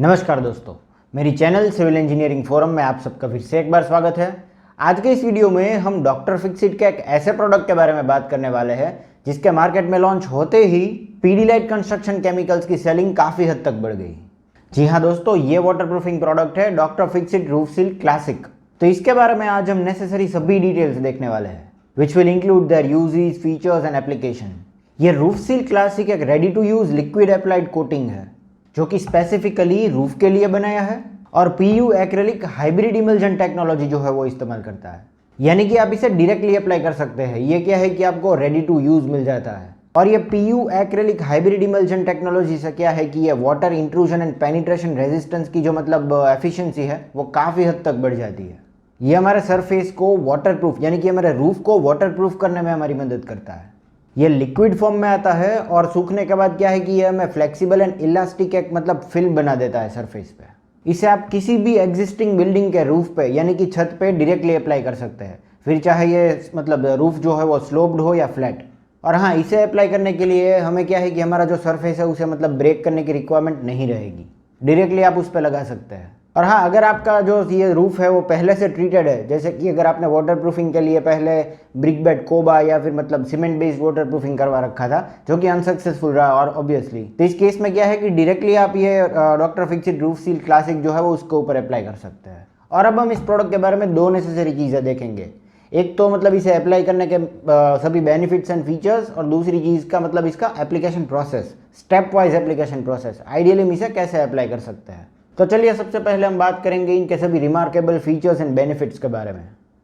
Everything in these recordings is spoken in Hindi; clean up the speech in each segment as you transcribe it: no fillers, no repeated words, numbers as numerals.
नमस्कार दोस्तों, मेरी चैनल सिविल इंजीनियरिंग फोरम में आप सबका फिर से एक बार स्वागत है। आज के इस वीडियो में हम डॉक्टर फिक्सिट के एक ऐसे प्रोडक्ट के बारे में बात करने वाले हैं जिसके मार्केट में लॉन्च होते ही पीडीलाइट कंस्ट्रक्शन केमिकल्स की सेलिंग काफ़ी हद तक बढ़ गई। जी हाँ दोस्तों, ये वाटरप्रूफिंग प्रोडक्ट है doctor Fixit roof seal classic. तो इसके बारे में आज हम नेसेसरी सभी डिटेल्स देखने वाले हैं which will include their uses, features and application. ये रूफ सील क्लासिक एक ready to use liquid applied coating है जो कि स्पेसिफिकली रूफ के लिए बनाया है और PU acrylic hybrid emulsion technology जो है वो इस्तेमाल करता है। यानी कि आप इसे डायरेक्टली अप्लाई कर सकते हैं। ये क्या है कि आपको रेडी टू यूज मिल जाता है। और ये PU acrylic hybrid emulsion technology से क्या है कि ये water intrusion and penetration resistance की जो मतलब एफिशिएंसी है वो काफ़ी हद तक बढ़ जाती है। ये हमारे सरफेस को वाटरप्रूफ यानी कि हमारे रूफ को वाटरप्रूफ करने में हमारी मदद करता है। ये लिक्विड फॉर्म में आता है और सूखने के बाद क्या है कि ये हमें फ्लेक्सिबल एंड इलास्टिक एक मतलब फिल्म बना देता है सरफेस पे। इसे आप किसी भी एग्जिस्टिंग बिल्डिंग के रूफ पे यानी कि छत पे डायरेक्टली अप्लाई कर सकते हैं, फिर चाहे ये मतलब रूफ जो है वो स्लोप्ड हो या फ्लैट। और हाँ, इसे अप्लाई करने के लिए हमें क्या है कि हमारा जो सरफेस है उसे मतलब ब्रेक करने की रिक्वायरमेंट नहीं रहेगी, डायरेक्टली आप उस पर लगा सकते हैं। और हाँ, अगर आपका जो ये रूफ है वो पहले से ट्रीटेड है, जैसे कि अगर आपने वाटरप्रूफिंग के लिए पहले ब्रिक बेड कोबा या फिर मतलब सीमेंट बेस्ड वाटरप्रूफिंग करवा रखा था जो कि अनसक्सेसफुल रहा और ऑब्वियसली, तो इस केस में क्या है कि डायरेक्टली आप ये doctor Fixit roof seal classic जो है वो उसके ऊपर अप्लाई कर सकते हैं। और अब हम इस प्रोडक्ट के बारे में दो नेसेसरी चीज़ें देखेंगे। एक तो मतलब इसे अप्लाई करने के सभी बेनिफिट्स एंड फीचर्स, और दूसरी चीज़ का मतलब इसका application process, step wise application process, ideally हम इसे कैसे अप्लाई कर सकते हैं। तो चलिए सबसे पहले हम बात करेंगे इनके सभी रिमार्केबल फीचर्स एंड बेनिफिट्स के बारे में।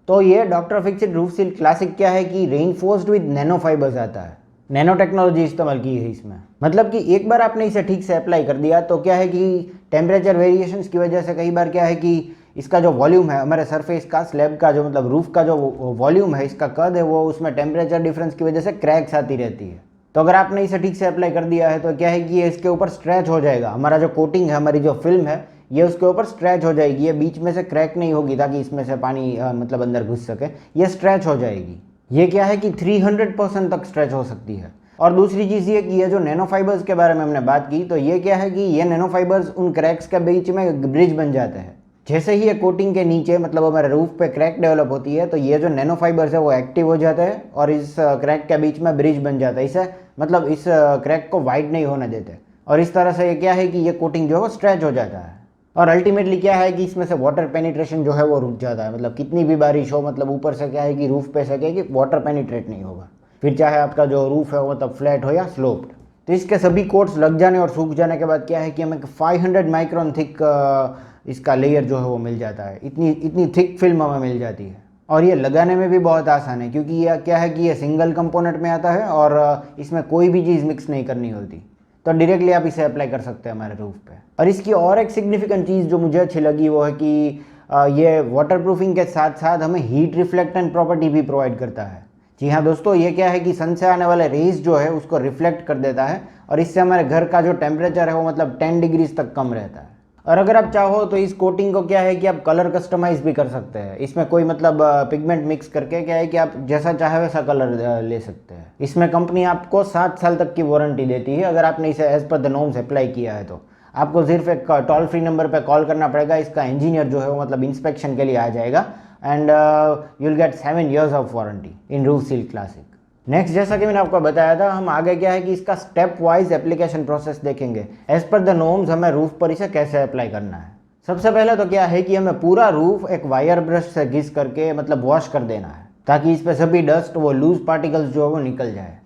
तो ये doctor Fixit roof seal classic क्या है कि रेनफोर्स्ड विद नैनो फाइबर्स आता है। नैनो टेक्नोलॉजी इस्तेमाल की है इसमें। मतलब कि एक बार आपने इसे ठीक से अप्लाई कर दिया तो क्या है कि टेम्परेचर वेरिएशंस की वजह से कई बार क्या है कि इसका जो वॉल्यूम है हमारे सरफेस का, स्लैब का जो मतलब रूफ का जो वॉल्यूम है, इसका कद है, वो उसमें टेम्परेचर डिफरेंस की वजह से क्रैक्स आती रहती है। तो अगर आपने इसे ठीक से अप्लाई कर दिया है तो क्या है कि ये इसके ऊपर स्ट्रेच हो जाएगा। हमारा जो कोटिंग है, हमारी जो फिल्म है, ये उसके ऊपर स्ट्रेच हो जाएगी। ये बीच में से क्रैक नहीं होगी ताकि इसमें से पानी मतलब अंदर घुस सके। ये स्ट्रेच हो जाएगी। ये क्या है कि 300% तक स्ट्रेच हो सकती है। और दूसरी चीज़ ये कि ये जो नैनो फाइबर्स के बारे में हमने बात की, तो ये क्या है कि ये नैनो फाइबर्स उन क्रैक्स के बीच में ब्रिज बन जाते हैं। जैसे ही ये कोटिंग के नीचे मतलब हमारे रूफ पे क्रैक डेवलप होती है तो ये जो नैनो फाइबर्स है वो एक्टिव हो जाते हैं और इस क्रैक के बीच में ब्रिज बन जाता है। इसे मतलब इस क्रैक को वाइड नहीं होने देते और इस तरह से ये क्या है कि ये कोटिंग जो है वो स्ट्रेच हो जाता है। और अल्टीमेटली क्या है कि इसमें से वाटर पेनिट्रेशन जो है वो रुक जाता है। मतलब कितनी भी बारिश हो, मतलब ऊपर से क्या है कि रूफ पे से क्या है कि वाटर पेनिट्रेट नहीं होगा, फिर चाहे आपका जो रूफ है वो मतलब फ्लैट हो या स्लोप्ड। तो इसके सभी कोट्स लग जाने और सूख जाने के बाद क्या है कि हमें 500 माइक्रोन थिक इसका लेयर जो है वो मिल जाता है। इतनी थिक फिल्म हमें मिल जाती है। और ये लगाने में भी बहुत आसान है क्योंकि ये क्या है कि ये सिंगल कंपोनेंट में आता है और इसमें कोई भी चीज़ मिक्स नहीं करनी होती। तो डायरेक्टली आप इसे अप्लाई कर सकते हैं हमारे रूफ पे। और इसकी और एक सिग्निफिकेंट चीज़ जो मुझे अच्छी लगी वो है कि ये वाटरप्रूफिंग के साथ साथ हमें हीट रिफ्लेक्टेंट प्रॉपर्टी भी प्रोवाइड करता है। जी हाँ दोस्तों, ये क्या है कि सन से आने वाले रेज जो है उसको रिफ्लेक्ट कर देता है और इससे हमारे घर का जो टेम्परेचर है वो मतलब 10 डिग्रीज तक कम रहता है। और अगर आप चाहो तो इस कोटिंग को क्या है कि आप कलर कस्टमाइज भी कर सकते हैं। इसमें कोई मतलब पिगमेंट मिक्स करके क्या है कि आप जैसा चाहे वैसा कलर ले सकते हैं। इसमें कंपनी आपको 7 साल तक की वारंटी देती है। अगर आपने इसे as per the norms apply किया है तो आपको सिर्फ एक टोल फ्री नंबर पर कॉल करना पड़ेगा। इसका इंजीनियर जो है वो मतलब इंस्पेक्शन के लिए आ जाएगा and you will get 7 years of warranty in roof seal classic. Next, जैसा कि मैंने आपको बताया था, हम आगे क्या है कि इसका स्टेप वाइज एप्लीकेशन प्रोसेस देखेंगे। एज पर द नॉर्म्स हमें रूफ पर इसे कैसे अप्लाई करना है। सबसे पहले तो क्या है कि हमें पूरा रूफ एक वायर ब्रश से घिस करके मतलब वॉश कर देना है ताकि इस पर सभी डस्ट, वो लूज पार्टिकल्स जो है वो निकल जाए।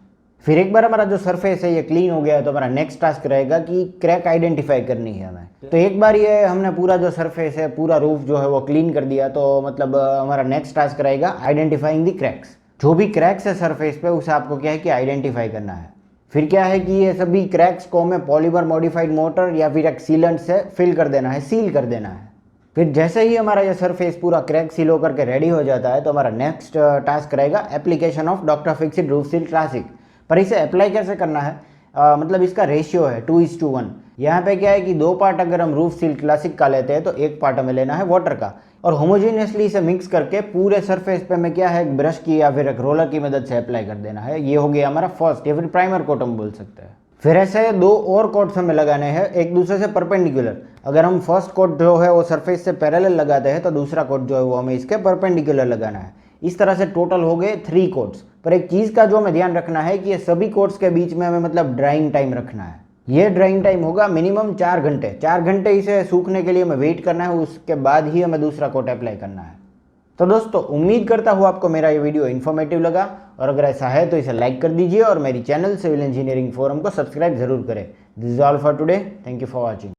फिर एक बार हमारा जो सरफेस है ये क्लीन हो गया है तो हमारा नेक्स्ट टास्क रहेगा कि क्रैक आइडेंटिफाई करनी है हमें। तो एक बार ये हमने पूरा जो सरफेस है, पूरा रूफ जो है वो क्लीन कर दिया तो मतलब हमारा नेक्स्ट टास्क रहेगा आइडेंटिफाइंग द क्रैक्स। जो भी क्रैक्स है सरफेस पे उसे आपको क्या है कि आइडेंटिफाई करना है। फिर क्या है कि ये सभी क्रैक्स को हमें पॉलीमर मॉडिफाइड मोटर या फिर एक सीलेंट से फिल कर देना है, सील कर देना है। फिर जैसे ही हमारा ये सरफेस पूरा क्रैक सील होकर के रेडी हो जाता है तो हमारा नेक्स्ट टास्क रहेगा application of doctor Fixit roof seal classic. पर इसे अप्लाई कैसे करना है, मतलब इसका रेशियो है 2:1। यहाँ पे क्या है कि 2 पार्ट अगर हम रूफ सील क्लासिक का लेते हैं तो 1 पार्ट हमें लेना है वाटर का और होमोजीनियसली इसे मिक्स करके पूरे सरफेस पे हमें क्या है एक ब्रश की या फिर एक रोलर की मदद से अप्लाई कर देना है। ये हो गया हमारा फर्स्ट या फिर प्राइमर कोट हम बोल सकते हैं। फिर ऐसे 2 और कोट्स हमें लगाने हैं एक दूसरे से परपेंडिकुलर। अगर हम फर्स्ट कोट जो है वो सरफेस से पैरेलल लगाते हैं तो दूसरा कोट जो है वो हमें इसके परपेंडिकुलर लगाना है। इस तरह से टोटल हो गए 3 कोट्स। पर एक चीज़ का जो हमें ध्यान रखना है कि ये सभी कोट्स के बीच में हमें मतलब ड्राइंग टाइम रखना है। ये ड्राइंग टाइम होगा मिनिमम 4 घंटे। 4 घंटे इसे सूखने के लिए हमें वेट करना है, उसके बाद ही हमें दूसरा कोट अप्लाई करना है। तो दोस्तों उम्मीद करता हूँ आपको मेरा ये वीडियो इन्फॉर्मेटिव लगा, और अगर ऐसा है तो इसे लाइक कर दीजिए और मेरी चैनल सिविल इंजीनियरिंग फोरम को सब्सक्राइब जरूर करें। This is all for today. Thank you for watching.